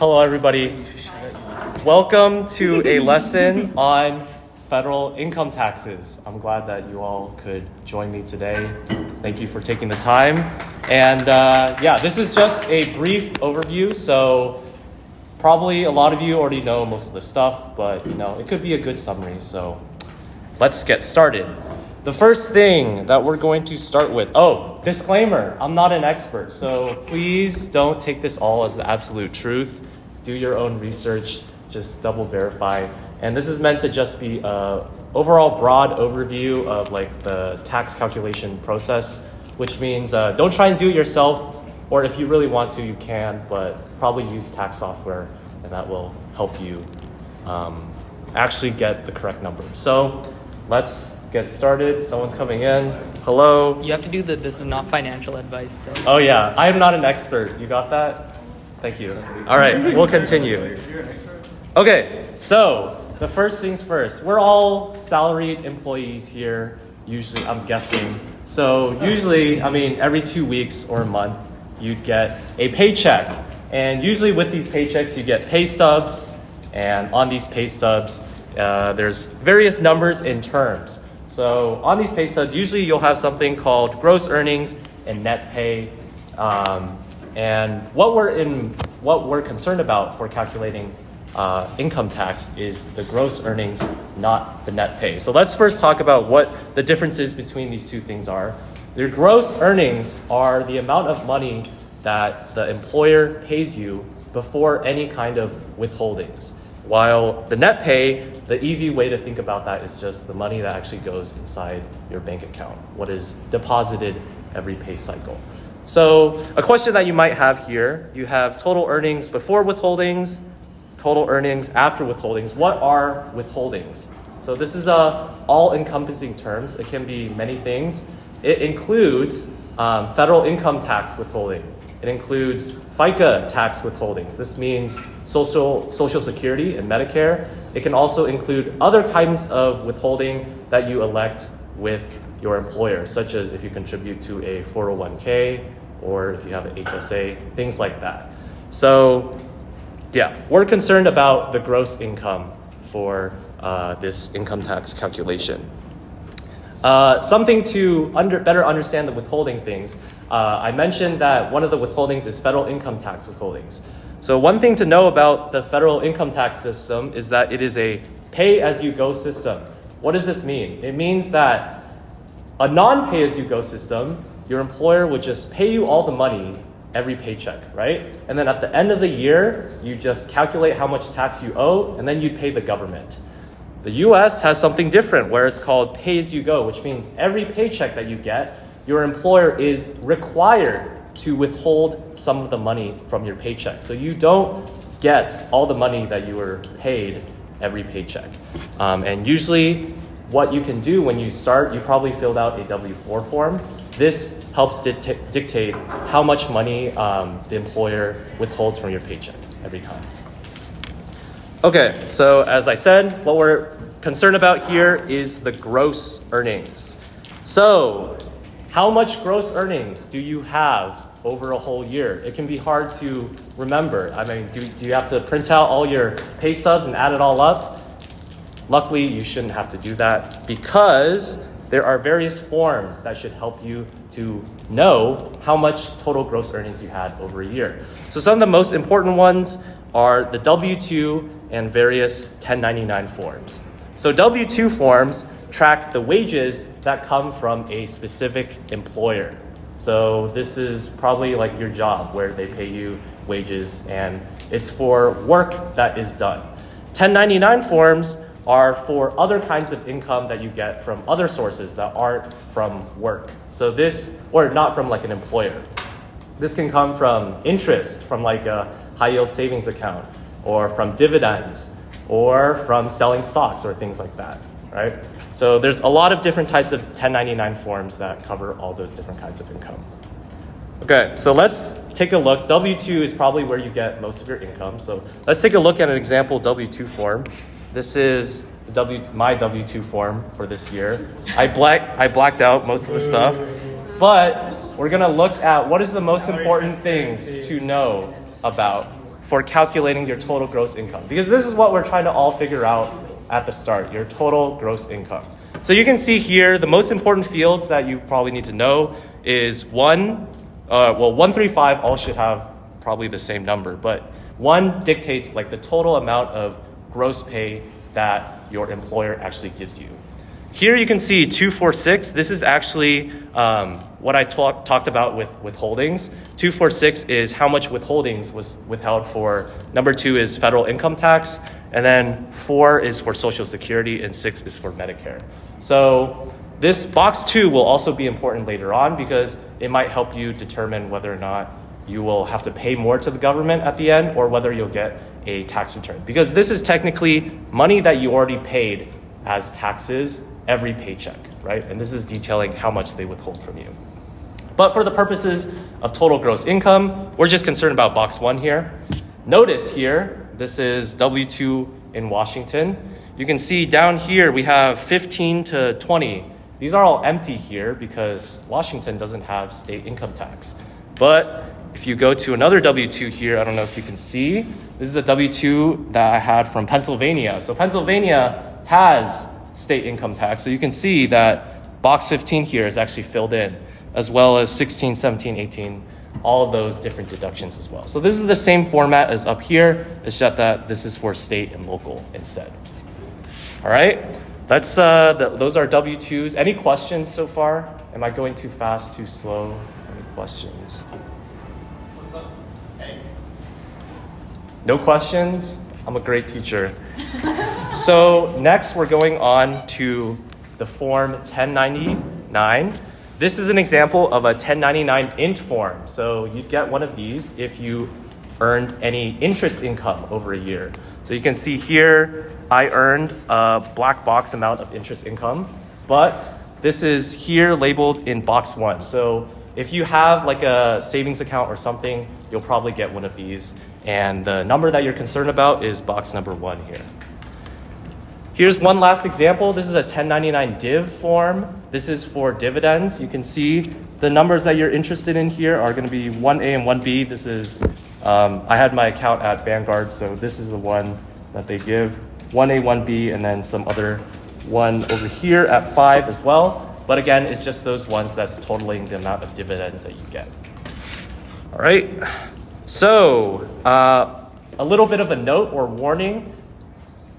Hello, everybody. Welcome to a lesson on federal income taxes. I'm glad that you all could join me today. Thank you for taking the time. And this is just a brief overview. So probably a lot of you already know most of the stuff, but it could be a good summary. So let's get started. The first thing that we're going to start with, disclaimer, I'm not an expert, so please don't take this all as the absolute truth. Do your own research, just double verify. And this is meant to just be an overall broad overview of the tax calculation process, which means don't try and do it yourself, or if you really want to, you can, but probably use tax software, and that will help you actually get the correct number. So let's get started. Someone's coming in. Hello. You have to do this is not financial advice, though. Oh yeah, I am not an expert. You got that? Thank you. All right, we'll continue. Okay, so the first things first. We're all salaried employees here, usually, I'm guessing. So usually, every 2 weeks or a month, you'd get a paycheck. And usually with these paychecks, you get pay stubs. And on these pay stubs, there's various numbers in terms. So on these pay stubs, usually you'll have something called gross earnings and net pay. And what we're concerned about for calculating income tax is the gross earnings, not the net pay. So let's first talk about what the differences between these two things are. Your gross earnings are the amount of money that the employer pays you before any kind of withholdings. While the net pay, the easy way to think about that is just the money that actually goes inside your bank account, what is deposited every pay cycle. So a question that you might have here, you have total earnings before withholdings, total earnings after withholdings. What are withholdings? So this is a all-encompassing terms. It can be many things. It includes federal income tax withholding. It includes FICA tax withholdings. This means Social Security and Medicare. It can also include other kinds of withholding that you elect with your employer, such as if you contribute to a 401k or if you have an HSA, things like that. So we're concerned about the gross income for this income tax calculation. Something to better understand the withholding things. I mentioned that one of the withholdings is federal income tax withholdings. So one thing to know about the federal income tax system is that it is a pay-as-you-go system. What does this mean? It means that a non-pay-as-you-go system, your employer would just pay you all the money every paycheck, right? And then at the end of the year, you just calculate how much tax you owe, and then you'd pay the government. The US has something different where it's called pay-as-you-go, which means every paycheck that you get, your employer is required to withhold some of the money from your paycheck. So you don't get all the money that you were paid every paycheck. And usually what you can do when you start, you probably filled out a W-4 form. This helps dictate how much money the employer withholds from your paycheck every time. Okay, so as I said, what we're concerned about here is the gross earnings. So how much gross earnings do you have over a whole year? It can be hard to remember. Do you have to print out all your pay stubs and add it all up? Luckily, you shouldn't have to do that because there are various forms that should help you to know how much total gross earnings you had over a year. So some of the most important ones are the W-2 and various 1099 forms. So W-2 forms track the wages that come from a specific employer. So this is probably your job where they pay you wages and it's for work that is done. 1099 forms are for other kinds of income that you get from other sources that aren't from work. So or not from an employer. This can come from interest from a high yield savings account, or from dividends, or from selling stocks or things like that, right? So there's a lot of different types of 1099 forms that cover all those different kinds of income. Okay, so let's take a look. W-2 is probably where you get most of your income. So let's take a look at an example W-2 form. This is my W-2 form for this year. I blacked out most of the stuff, but we're gonna look at what is the most important things to know about for calculating your total gross income, because this is what we're trying to all figure out at the start, your total gross income. So you can see here, the most important fields that you probably need to know is 1 through 5 all should have probably the same number, but 1 dictates like the total amount of gross pay that your employer actually gives you. Here you can see 2, 4, 6. This is actually what I talked about with withholdings. 2, 4, 6 is how much withholdings was withheld for. Number 2 is federal income tax. And then 4 is for Social Security and 6 is for Medicare. So this box 2 will also be important later on because it might help you determine whether or not you will have to pay more to the government at the end or whether you'll get a tax return. Because this is technically money that you already paid as taxes every paycheck, right? And this is detailing how much they withhold from you. But for the purposes of total gross income, we're just concerned about box 1 here. Notice here, this is W-2 in Washington. You can see down here we have 15 to 20. These are all empty here because Washington doesn't have state income tax. But if you go to another W-2 here, I don't know if you can see, this is a W-2 that I had from Pennsylvania. So Pennsylvania has state income tax. So you can see that box 15 here is actually filled in, as well as 16, 17, 18, all of those different deductions as well. So this is the same format as up here. It's just that this is for state and local instead. All right, those are W-2s. Any questions so far? Am I going too fast, too slow? Any questions? What's up? Hey. No questions? I'm a great teacher. So next we're going on to the form 1099. This is an example of a 1099 int form. So you'd get one of these if you earned any interest income over a year. So you can see here, I earned a black box amount of interest income, but this is here labeled in box 1. So if you have like a savings account or something, you'll probably get one of these. And the number that you're concerned about is box number 1 here. Here's one last example. This is a 1099 div form. This is for dividends. You can see the numbers that you're interested in here are going to be 1A and 1B. This is, I had my account at Vanguard, so this is the one that they give. 1A, 1B, and then some other one over here at 5 as well. But again, it's just those ones that's totaling the amount of dividends that you get. All right. So a little bit of a note or warning.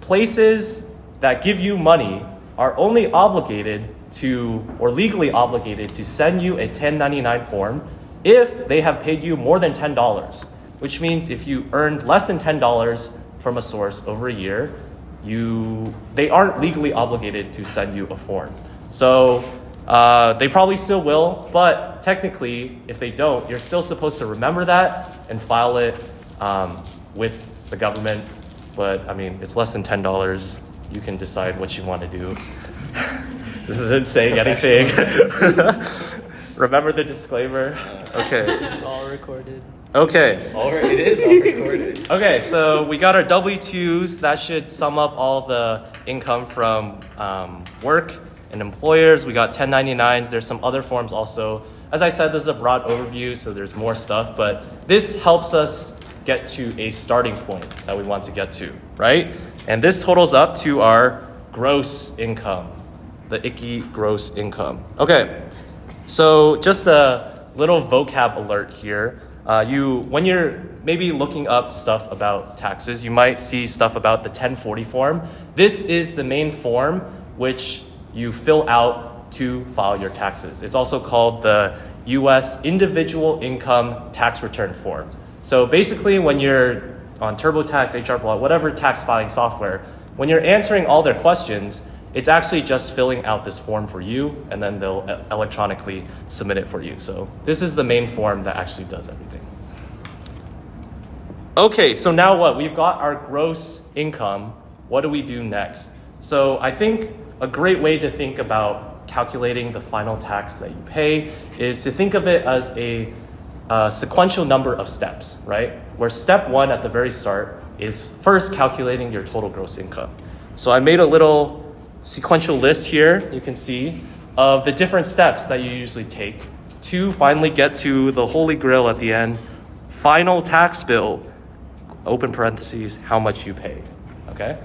Places that give you money are only obligated to, or legally obligated to send you a 1099 form if they have paid you more than $10, which means if you earned less than $10 from a source over a year, they aren't legally obligated to send you a form. So they probably still will, but technically, if they don't, you're still supposed to remember that and file it with the government. But I mean, it's less than $10. You can decide what you want to do. This isn't saying anything. Remember the disclaimer? Okay. It's all recorded. Okay. It is all recorded. Okay, so we got our W-2s. That should sum up all the income from work and employers. We got 1099s. There's some other forms also. As I said, this is a broad overview, so there's more stuff, but this helps us get to a starting point that we want to get to, right? And this totals up to our gross income, the icky gross income. Okay, so just a little vocab alert here. When you're maybe looking up stuff about taxes, you might see stuff about the 1040 form. This is the main form which you fill out to file your taxes. It's also called the U.S. Individual Income Tax Return Form. So basically, when you're on TurboTax, HRBlock, whatever tax filing software, when you're answering all their questions, it's actually just filling out this form for you, and then they'll electronically submit it for you. So this is the main form that actually does everything. Okay, so now what? We've got our gross income. What do we do next? So I think a great way to think about calculating the final tax that you pay is to think of it as a sequential number of steps, right? Where step 1 at the very start is first calculating your total gross income. So I made a little sequential list here, you can see, of the different steps that you usually take to finally get to the holy grail at the end, final tax bill, open parentheses, how much you paid, okay?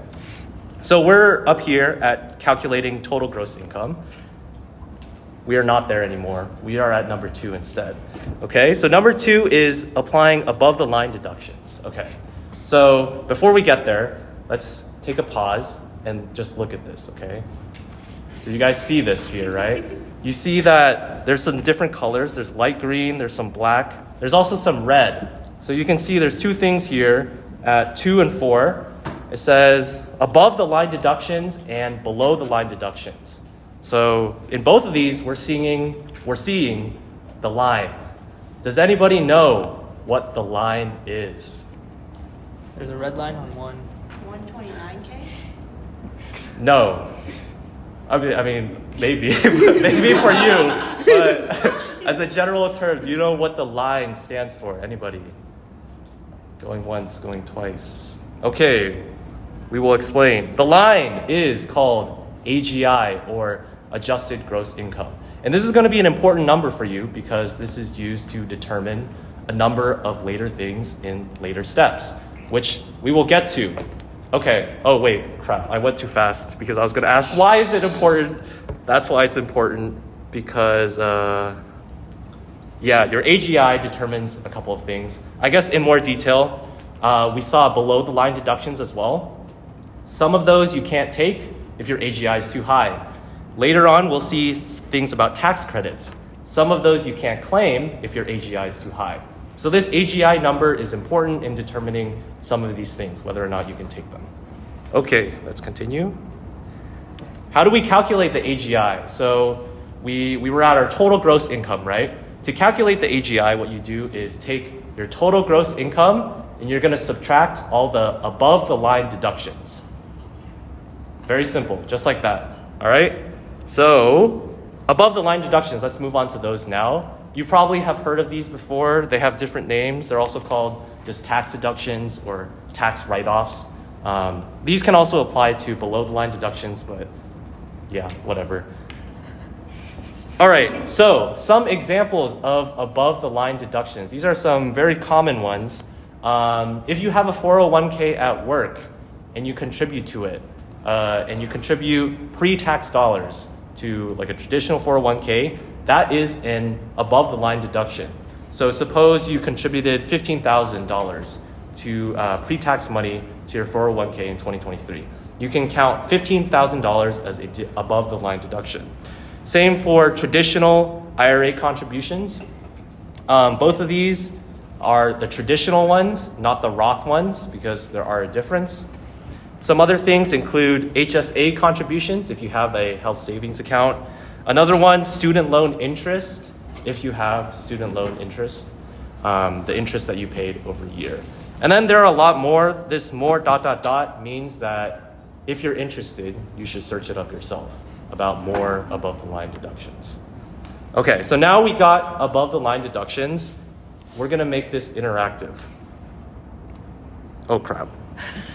So we're up here at calculating total gross income. We are not there anymore. We are at number 2 instead, okay? So number 2 is applying above the line deductions, okay? So before we get there, let's take a pause and just look at this, okay? So you guys see this here, right? You see that there's some different colors. There's light green, there's some black. There's also some red. So you can see there's 2 things here at 2 and 4. It says above the line deductions and below the line deductions. So in both of these, we're seeing the line. Does anybody know what the line is? There's a red line on one. 129K? No. I mean, maybe, maybe for you, but as a general term, do you know what the line stands for? Anybody? Going once, going twice. Okay, we will explain. The line is called AGI, or adjusted gross income. And this is going to be an important number for you because this is used to determine a number of later things in later steps, which we will get to. Okay. Oh, wait. Crap. I went too fast because I was going to ask, why is it important? That's why it's important because, your AGI determines a couple of things. I guess in more detail, we saw below the line deductions as well. Some of those you can't take if your AGI is too high. Later on, we'll see things about tax credits. Some of those you can't claim if your AGI is too high. So this AGI number is important in determining some of these things, whether or not you can take them. Okay, let's continue. How do we calculate the AGI? So we were at our total gross income, right? To calculate the AGI, what you do is take your total gross income and you're going to subtract all the above the line deductions. Very simple, just like that. All right? So above the line deductions, let's move on to those now. You probably have heard of these before. They have different names. They're also called just tax deductions or tax write-offs. These can also apply to below the line deductions, but yeah, whatever. All right, so some examples of above the line deductions. These are some very common ones. If you have a 401k at work and you contribute to it, and you contribute pre-tax dollars to like a traditional 401k, that is an above the line deduction. So suppose you contributed $15,000 to pre-tax money to your 401k in 2023. You can count $15,000 as a above the line deduction. Same for traditional IRA contributions. Both of these are the traditional ones, not the Roth ones, because there are a difference. Some other things include HSA contributions if you have a health savings account. Another one, student loan interest, if you have student loan interest, the interest that you paid over a year. And then there are a lot more. This more ... means that if you're interested, you should search it up yourself about more above the line deductions. Okay, so now we got above the line deductions. We're gonna make this interactive. Oh crap.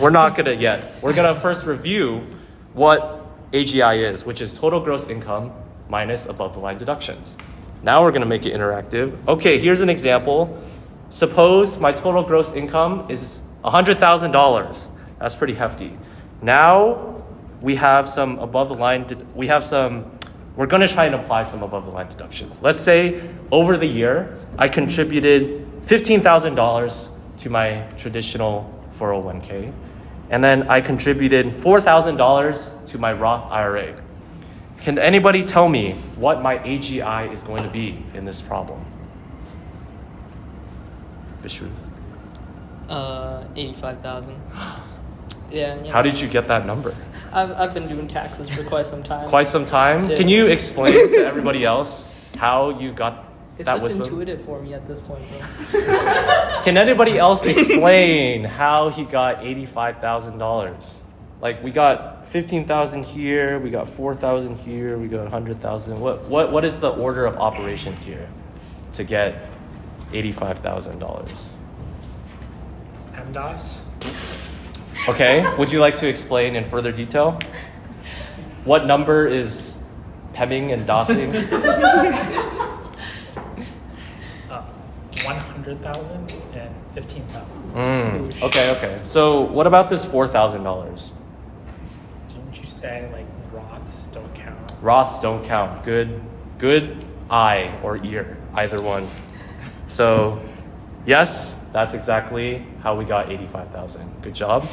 We're not gonna yet. We're gonna first review what AGI is, which is total gross income minus above the line deductions. Now we're gonna make it interactive. Okay, here's an example. Suppose my total gross income is $100,000. That's pretty hefty. Now we have some above the line, we're gonna try and apply some above the line deductions. Let's say over the year, I contributed $15,000 to my traditional 401k, and then I contributed $4,000 to my Roth IRA. Can anybody tell me what my AGI is going to be in this problem? Vishruth. 85,000. Yeah. How did you get that number? I've been doing taxes for quite some time. Quite some time? Yeah. Can you explain to everybody else how you got It's that just wisdom? intuitive for me at this point, though. Can anybody else explain how he got $85,000? Like we got 15,000 here, we got 4,000 here, we got 100,000. What is the order of operations here to get $85,000? MDOS? Okay, would you like to explain in further detail? What number is PEMing and DOSing? 100,000 and $15,000. Okay. So what about this $4,000? Didn't you say like Roths don't count? Roths don't count. Good eye or ear, either one. So yes, that's exactly how we got 85,000. Good job.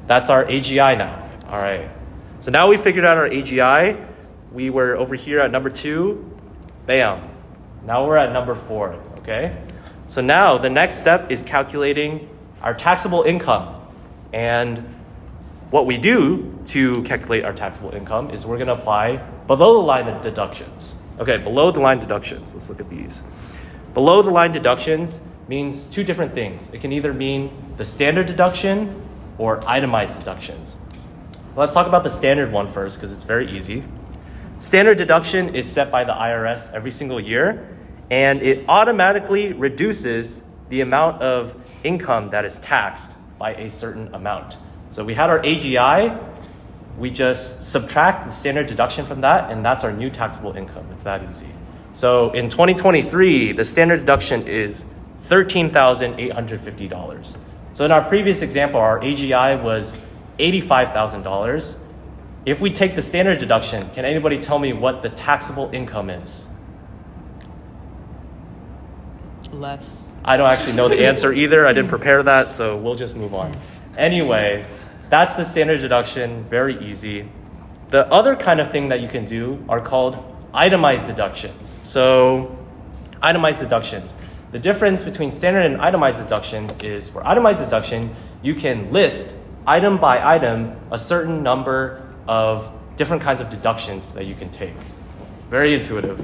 That's our AGI now. All right. So now we figured out our AGI. We were over here at number 2. Bam. Now we're at number 4. Okay. So now the next step is calculating our taxable income. And what we do to calculate our taxable income is we're going to apply below the line deductions. Okay, below the line deductions. Let's look at these. Below the line deductions means 2 different things. It can either mean the standard deduction or itemized deductions. Let's talk about the standard one first because it's very easy. Standard deduction is set by the IRS every single year, and it automatically reduces the amount of income that is taxed by a certain amount. So we had our AGI, we just subtract the standard deduction from that, and that's our new taxable income. It's that easy. So in 2023, the standard deduction is $13,850. So in our previous example, our AGI was $85,000. If we take the standard deduction, can anybody tell me what the taxable income is? Less. I don't actually know the answer either. I didn't prepare that, so we'll just move on. Anyway, that's the standard deduction, very easy. The other kind of thing that you can do are called itemized deductions. So, itemized deductions. The difference between standard and itemized deductions is for itemized deduction, you can list item by item a certain number of different kinds of deductions that you can take. Very intuitive,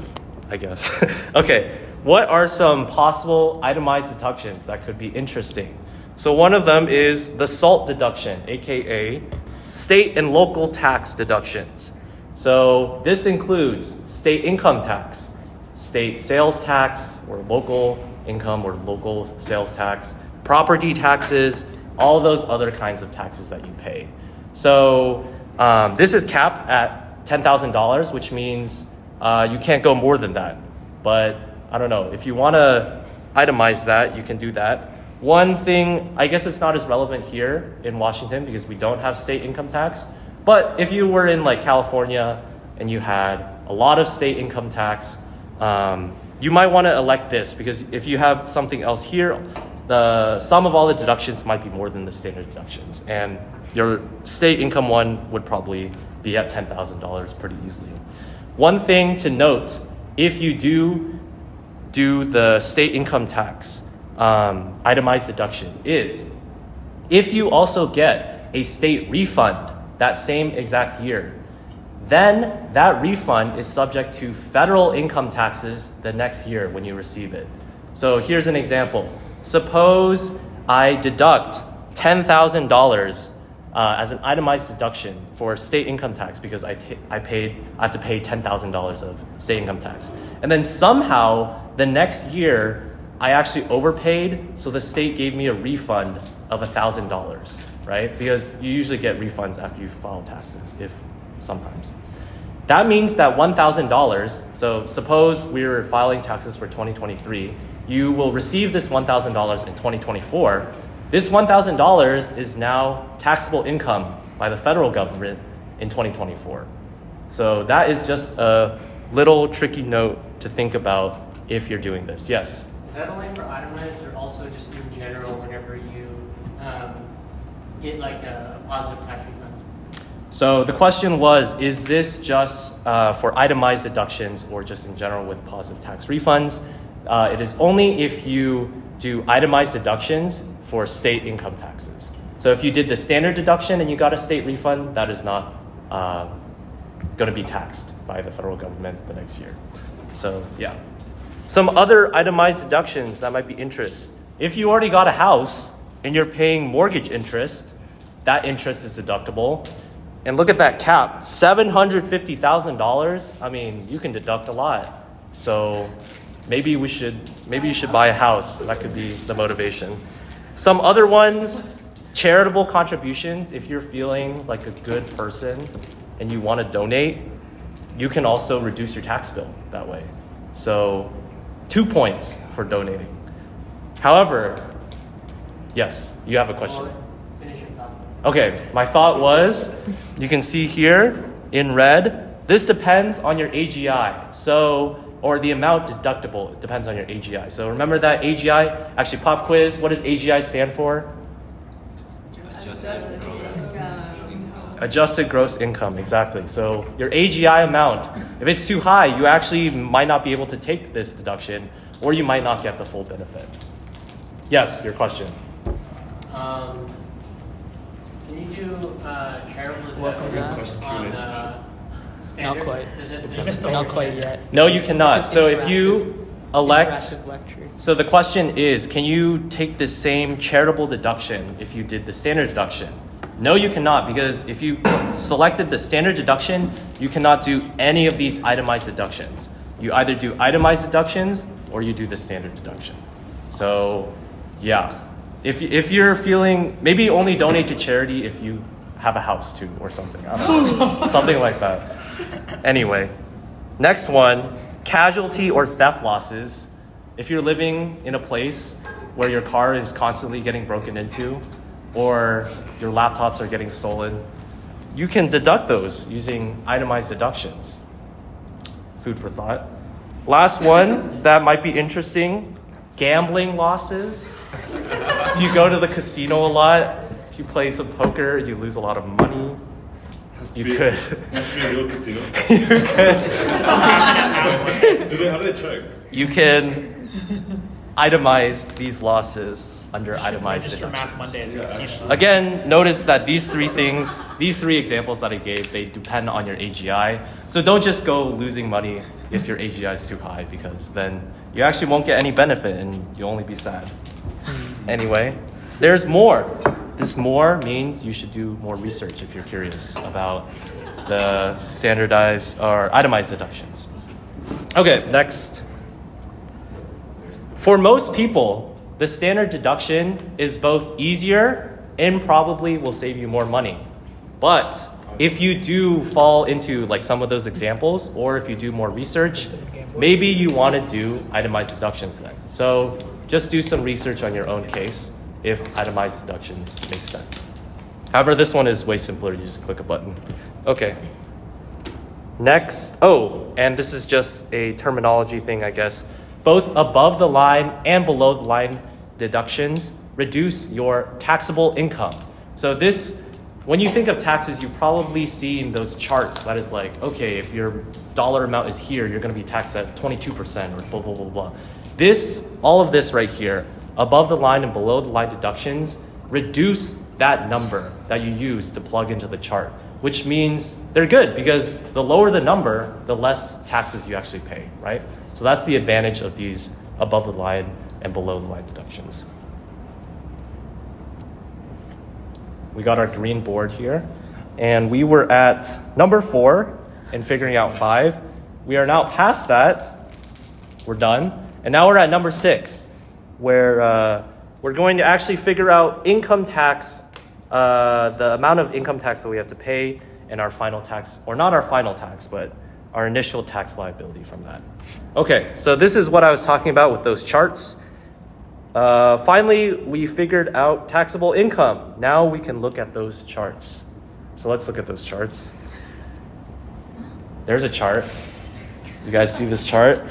I guess. Okay, what are some possible itemized deductions that could be interesting? So one of them is the SALT deduction, aka state and local tax deductions. So this includes state income tax, state sales tax, or local income or local sales tax, property taxes, all those other kinds of taxes that you pay. So this is capped at $10,000, which means you can't go more than that. But I don't know, if you want to itemize that, you can do that. One thing, I guess it's not as relevant here in Washington because we don't have state income tax. But if you were in like California and you had a lot of state income tax, you might want to elect this because if you have something else here, the sum of all the deductions might be more than the standard deductions. And your state income one would probably be at $10,000 pretty easily. One thing to note, if you do the state income tax itemized deduction is if you also get a state refund that same exact year, then that refund is subject to federal income taxes the next year when you receive it. So here's an example. Suppose I deduct $10,000 as an itemized deduction for state income tax because I have to pay $10,000 of state income tax. And then somehow the next year I actually overpaid, so the state gave me a refund of $1,000, right? Because you usually get refunds after you file taxes, if sometimes. That means that $1,000, so suppose we were filing taxes for 2023, you will receive this $1,000 in 2024. This $1,000 is now taxable income by the federal government in 2024. So that is just a little tricky note to think about if you're doing this. Yes? Is that only for itemized or also just in general whenever you get like a positive tax refund? So the question was, is this just for itemized deductions or just in general with positive tax refunds? It is only if you do itemized deductions for state income taxes. So if you did the standard deduction and you got a state refund, that is not going to be taxed by the federal government the next year. So yeah. Some other itemized deductions that might be interest. If you already got a house and you're paying mortgage interest, that interest is deductible. And look at that cap, $750,000. I mean, you can deduct a lot. So maybe you should buy a house. That could be the motivation. Some other ones, charitable contributions. If you're feeling like a good person and you want to donate, you can also reduce your tax bill that way. So 2 points for donating. However, Yes, you have a question. Well, finish your thought. Okay, my thought was, you can see here in red, this depends on your AGI. So, or the amount deductible depends on your AGI. So remember that AGI, actually pop quiz, what does AGI stand for? Adjusted gross income, exactly. So your AGI amount, if it's too high, you actually might not be able to take this deduction, or you might not get the full benefit. Yes, your question. Can you do charitable Welcome deductions back. on standard? Not quite. Is it, You missed the Not whole quite thing. yet. No, you cannot. It's an So if you elect, interactive lecture. so the question is, can you take the same charitable deduction if you did the standard deduction? No, you cannot, because if you selected the standard deduction, you cannot do any of these itemized deductions. You either do itemized deductions or you do the standard deduction. So, yeah. If you're feeling, maybe only donate to charity if you have a house too or something. I don't know. Something like that. Anyway, next one, casualty or theft losses. If you're living in a place where your car is constantly getting broken into or your laptops are getting stolen, you can deduct those using itemized deductions. Food for thought. Last one that might be interesting, gambling losses. If you go to the casino a lot, if you play some poker, you lose a lot of money. You could. Has to be a real casino. You could. How do they check? You can itemize these losses under itemized Register Math deductions. Monday at the casino. Again, notice that these three examples that I gave, they depend on your AGI. So don't just go losing money if your AGI is too high, because then you actually won't get any benefit and you'll only be sad. Anyway, there's more. This more means you should do more research if you're curious about the standardized or itemized deductions. Okay, next. For most people, the standard deduction is both easier and probably will save you more money. But if you do fall into like some of those examples, or if you do more research, maybe you want to do itemized deductions then. So just do some research on your own case if itemized deductions make sense. However, this one is way simpler. You just click a button. Okay. Next, and this is just a terminology thing, I guess. Both above the line and below the line deductions reduce your taxable income. So this, when you think of taxes, you've probably seen those charts that is like, okay, if your dollar amount is here, you're going to be taxed at 22% or blah, blah, blah, blah. All of this right here, above the line and below the line deductions, reduce that number that you use to plug into the chart, which means they're good because the lower the number, the less taxes you actually pay, right? So that's the advantage of these above the line and below the line deductions. We got our green board here, and we were at number 4 in figuring out 5. We are now past that. We're done. And now we're at number 6, where we're going to actually figure out income tax, the amount of income tax that we have to pay, and our final tax, or not our final tax, but our initial tax liability from that. Okay, so this is what I was talking about with those charts. Finally, we figured out taxable income. Now we can look at those charts. So let's look at those charts. There's a chart. You guys see this chart?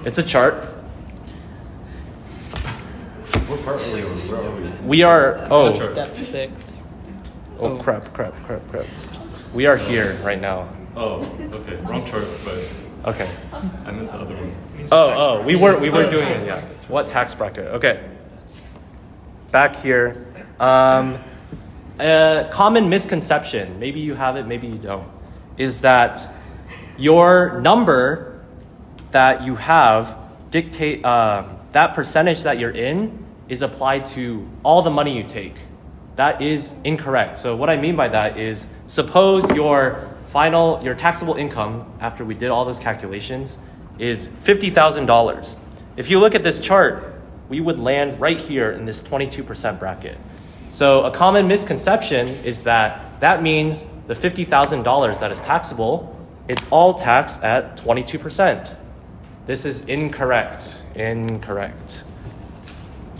It's a chart. What part are we? Where are we? We are, Step 6. oh crap. We are here right now. Oh, okay. Wrong chart, but Okay. I meant the other one. We were doing it, yeah. What tax bracket? Okay. Back here. A common misconception, maybe you have it, maybe you don't, is that your number that you have dictate, that percentage that you're in is applied to all the money you take. That is incorrect. So what I mean by that is, suppose your taxable income, after we did all those calculations, is $50,000. If you look at this chart, we would land right here in this 22% bracket. So a common misconception is that means the $50,000 that is taxable, it's all taxed at 22%. This is incorrect. Incorrect.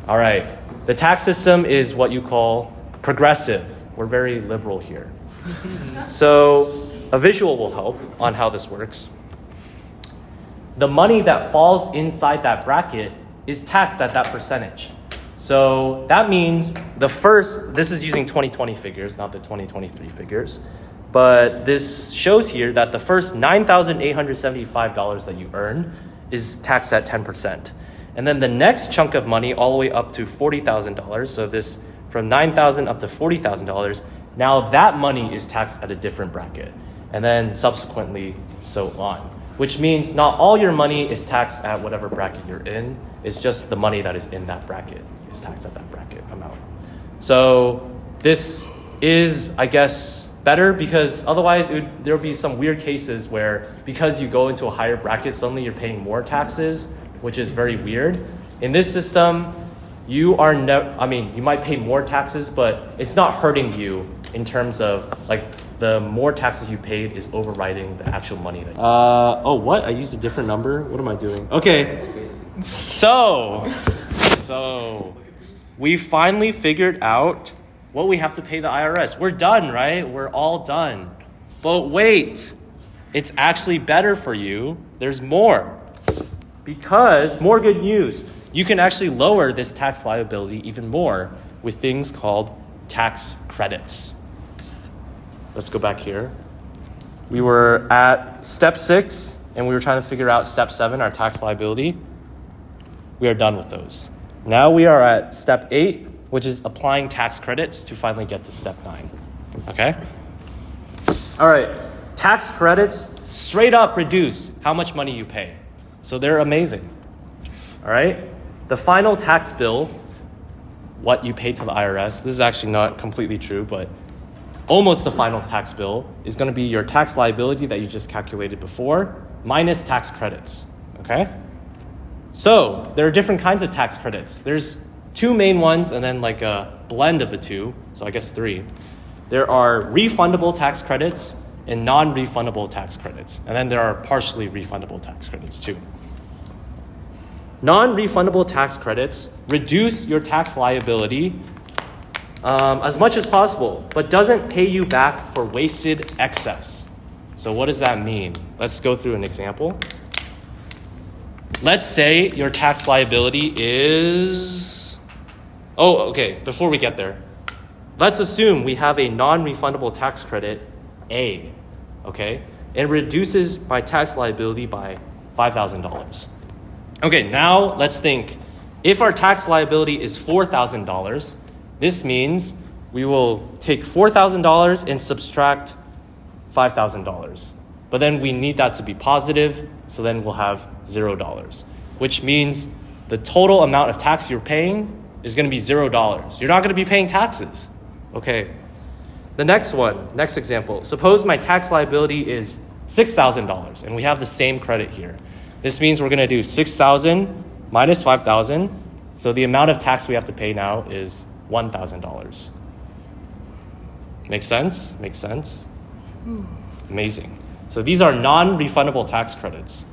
All right. The tax system is what you call progressive. We're very liberal here. So a visual will help on how this works. The money that falls inside that bracket is taxed at that percentage. So that means this is using 2020 figures, not the 2023 figures. But this shows here that the first $9,875 that you earn is taxed at 10%. And then the next chunk of money all the way up to $40,000, so this from $9,000 up to $40,000, now that money is taxed at a different bracket. And then subsequently so on. Which means not all your money is taxed at whatever bracket you're in. It's just the money that is in that bracket is taxed at that bracket amount. So this is, I guess, better because otherwise there would be some weird cases where because you go into a higher bracket, suddenly you're paying more taxes, which is very weird. In this system, you might pay more taxes, but it's not hurting you in terms of like the more taxes you paid is overriding the actual money that what? I used a different number? What am I doing? Okay. So we finally figured out what we have to pay the IRS. We're done, right? We're all done. But wait, it's actually better for you. There's more. Because, more good news, you can actually lower this tax liability even more with things called tax credits. Let's go back here. We were at step 6, and we were trying to figure out step 7, our tax liability. We are done with those. Now we are at step 8, which is applying tax credits to finally get to step 9. Okay? All right. Tax credits straight up reduce how much money you pay. So they're amazing. All right? The final tax bill, what you pay to the IRS, this is actually not completely true, but almost the final tax bill is going to be your tax liability that you just calculated before, minus tax credits. Okay? So there are different kinds of tax credits. There's 2 main ones and then like a blend of the 2, so I guess 3. There are refundable tax credits and non-refundable tax credits. And then there are partially refundable tax credits too. Non-refundable tax credits reduce your tax liability as much as possible, but doesn't pay you back for wasted excess. So what does that mean? Let's go through an example. Let's say your tax liability is... before we get there, let's assume we have a non-refundable tax credit, A, okay? It reduces my tax liability by $5,000. Okay, now let's think. If our tax liability is $4,000, this means we will take $4,000 and subtract $5,000. But then we need that to be positive, so then we'll have $0, which means the total amount of tax you're paying is going to be $0. You're not going to be paying taxes. Okay. The next example. Suppose my tax liability is $6,000 and we have the same credit here. This means we're going to do $6,000 minus $5,000. So the amount of tax we have to pay now is $1,000. Make sense? Makes sense? Amazing. So these are non-refundable tax credits.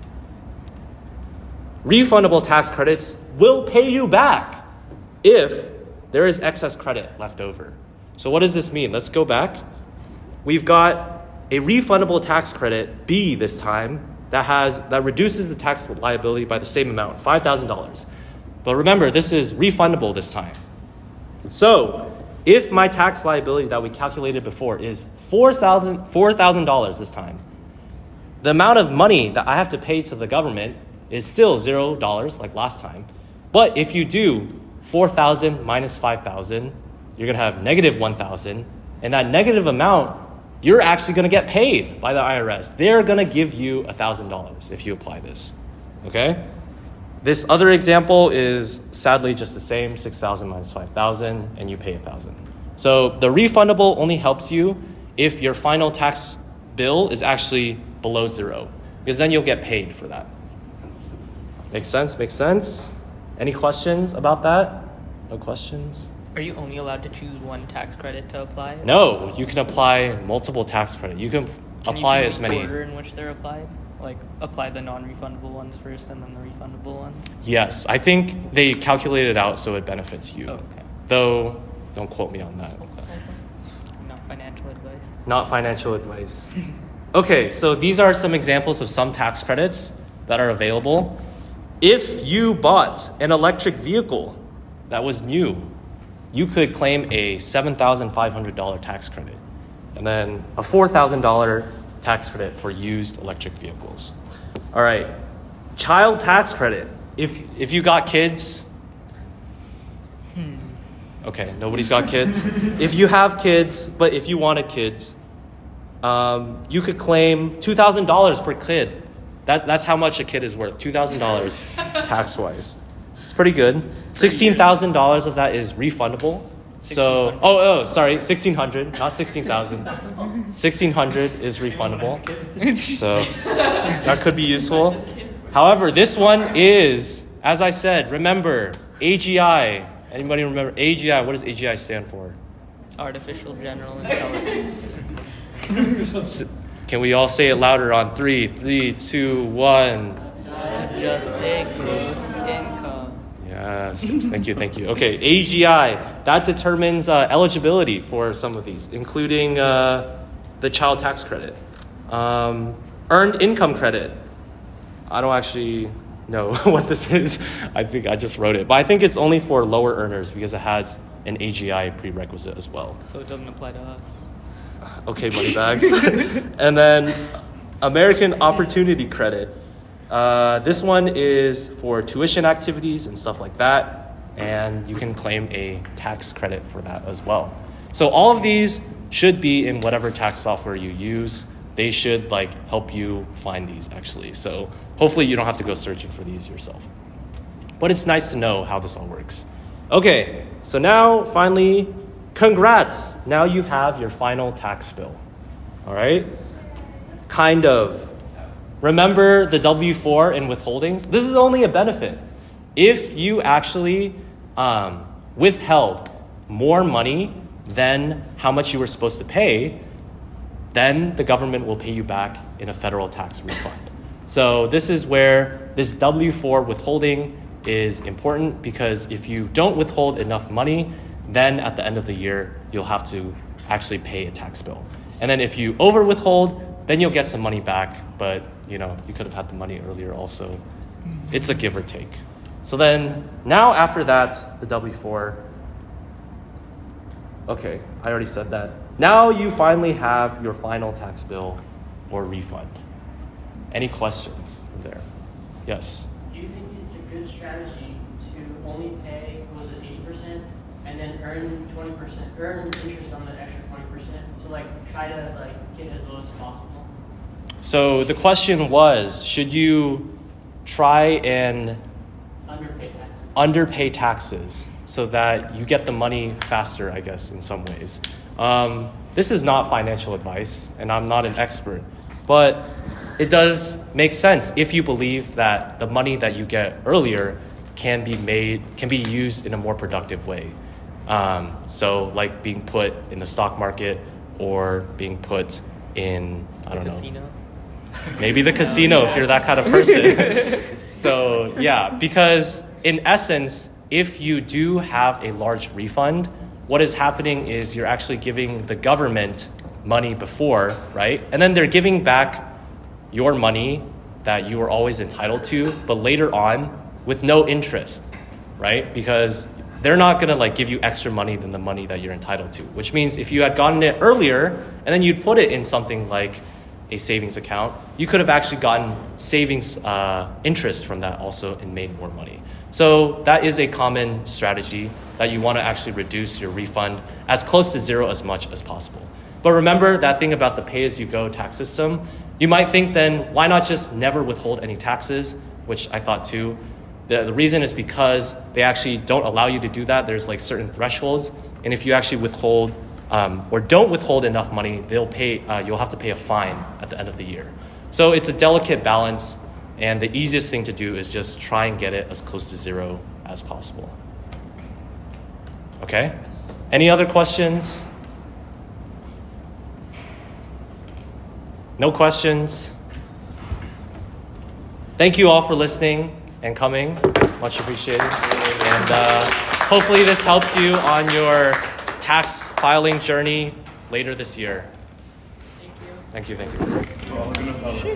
Refundable tax credits will pay you back if there is excess credit left over. So what does this mean? Let's go back. We've got a refundable tax credit, B this time, that reduces the tax liability by the same amount, $5,000. But remember, this is refundable this time. So if my tax liability that we calculated before is $4,000 this time, the amount of money that I have to pay to the government is still $0 like last time. But if you do 4,000 minus 5,000, you're going to have negative 1,000. And that negative amount, you're actually going to get paid by the IRS. They're going to give you $1,000 if you apply this. Okay? This other example is sadly just the same, 6,000 minus 5,000, and you pay 1,000. So the refundable only helps you if your final tax bill is actually below 0, because then you'll get paid for that. Makes sense? Makes sense? Any questions about that? No questions? Are you only allowed to choose one tax credit to apply? No, you can apply multiple tax credits. You can apply you as choose many. the order in which they're applied? Like apply the non-refundable ones first and then the refundable ones? Yes, I think they calculate it out so it benefits you. Okay. Though, don't quote me on that. Not financial advice. Not financial advice. Okay, so these are some examples of some tax credits that are available. If you bought an electric vehicle that was new, you could claim a $7,500 tax credit and then a $4,000 tax credit for used electric vehicles. All right, child tax credit. If you got kids, okay, nobody's got kids. If you have kids, but if you wanted kids, you could claim $2,000 per kid. That's how much a kid is worth, $2,000 tax-wise. It's pretty good. $16,000 of that is refundable. So, sorry, 1,600, not 16,000. 1,600 is refundable. So that could be useful. However, this one is, as I said, remember, AGI. Anybody remember AGI? What does AGI stand for? Artificial General Intelligence. Can we all say it louder on 3? 3, 2, 1. Adjusted gross income. Yes, thank you. Okay, AGI, that determines eligibility for some of these, including the child tax credit. Earned income credit. I don't actually know what this is. I think I just wrote it. But I think it's only for lower earners because it has an AGI prerequisite as well. So it doesn't apply to us. Okay, money bags. And then American Opportunity Credit. This one is for tuition activities and stuff like that. And you can claim a tax credit for that as well. So all of these should be in whatever tax software you use. They should help you find these actually. So hopefully you don't have to go searching for these yourself. But it's nice to know how this all works. Okay, so now finally, congrats. Now you have your final tax bill. All right? Kind of. Remember the W-4 and withholdings? This is only a benefit. If you actually withheld more money than how much you were supposed to pay, then the government will pay you back in a federal tax refund. So this is where this W-4 withholding is important, because if you don't withhold enough money, then at the end of the year, you'll have to actually pay a tax bill. And then if you over withhold, then you'll get some money back, but you could have had the money earlier also. It's a give or take. So then now after that, the W-4, okay, I already said that. Now you finally have your final tax bill or refund. Any questions from there? Yes? Do you think it's a good strategy to only pay, was it 80%, and then earn 20%, earn interest on the extra 20%? So try to get as low as possible. So the question was, should you try and underpay taxes so that you get the money faster, I guess, in some ways? This is not financial advice, and I'm not an expert, but it does make sense if you believe that the money that you get earlier can be used in a more productive way. So like being put in the stock market or being put in, I don't know. Casino. Maybe the casino if you're that kind of person. So yeah, because in essence, if you do have a large refund, what is happening is you're actually giving the government money before, right? And then they're giving back your money that you were always entitled to, but later on with no interest, right? Because they're not gonna give you extra money than the money that you're entitled to, which means if you had gotten it earlier and then you'd put it in something like a savings account, you could have actually gotten savings interest from that also and made more money. So that is a common strategy, that you want to actually reduce your refund as close to zero as much as possible. But remember that thing about the pay-as-you-go tax system. You might think then, why not just never withhold any taxes, which I thought too. The reason is because they actually don't allow you to do that. There's certain thresholds, and if you actually withhold or don't withhold enough money, you'll have to pay a fine at the end of the year. So it's a delicate balance, and the easiest thing to do is just try and get it as close to zero as possible. Okay? Any other questions? No questions? thank you all for listening and coming. Much appreciated. And hopefully this helps you on your tax filing journey later this year. Thank you. Thank you. Well, we're gonna file a tax